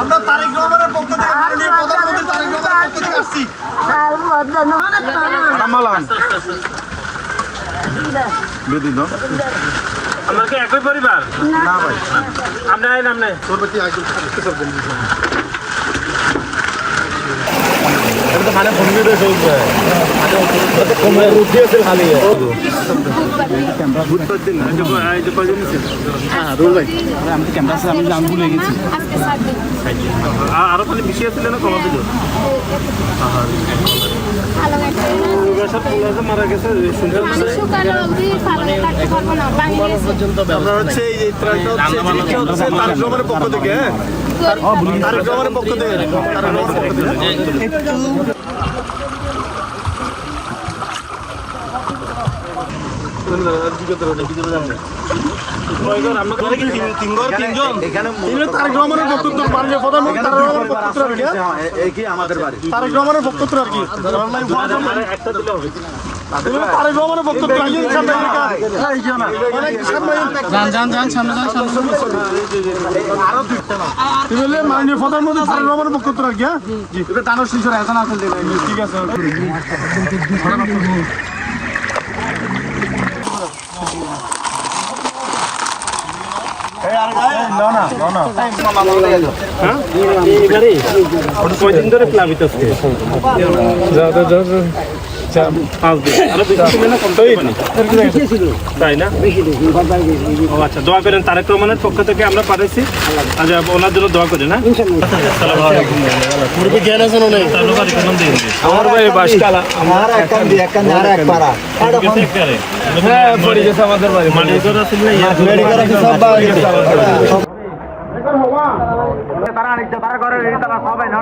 আমরা তারেক রহমানের পক্ষ থেকে মাননীয় প্রধানমন্ত্রী তারেক রহমানের পক্ষ থেকে আসছি। কামালান বেদিন আমরা কি একই পরিবার? না ভাই, আমরা এই নাম নেই তোর কি আইডল করবেন? এটা তো মানে ফোন ভিডিও চলছে মানে কমে রুটি আছে খালি বুঝতে দিন এই যে কয়জন আছে? হ্যাঁ রুল ভাই আমি তো ক্যামেরা আছে আমি জান ভুলে গেছি আরো খালি বেশি আছিল না কমা দিল? মারা গেছে আমরা হচ্ছে এই ত্রাণটা হচ্ছে তারেক রহমানের পক্ষ থেকে, তারেক রহমানের পক্ষ থেকে, তারেক রহমানের পক্ষ থেকে। তারেক রহমানের বক্তব্য মাননীয় প্রধানমন্ত্রী তারেক রহমানের বক্তব্য আর কি আমাদের বাড়ি তারেক রহমানের বক্তব্য আর কি তারেক রহমানের বক্তব্য মাননীয় প্রধানমন্ত্রী তারেক রহমানের বক্তব্য আর কি টানোর শিশুর এখন আছে ঠিক আছে কয়দিন ধরে প্লাবিত আছে? 5 দিন। আরো বেশি ছিল না, কম ছিল? তাই না? ও আচ্ছা, দোয়া করেন তারেক রহমানের পক্ষ থেকে আমরা পাঠাইছি। আচ্ছা, ওনার জন্য দোয়া করেন। আসসালামু আলাইকুম। পূর্বে জ্ঞান আছে না নাই আমার ভাই বাসকালা আর এক কান আর এক পাড়া হ্যাঁ পড়ে গেছে আমাদের বাড়ি মালিকর আছে না? মেডিকেল আছে সব পাওয়া গেছে তারা ঘরে তারা সবাই না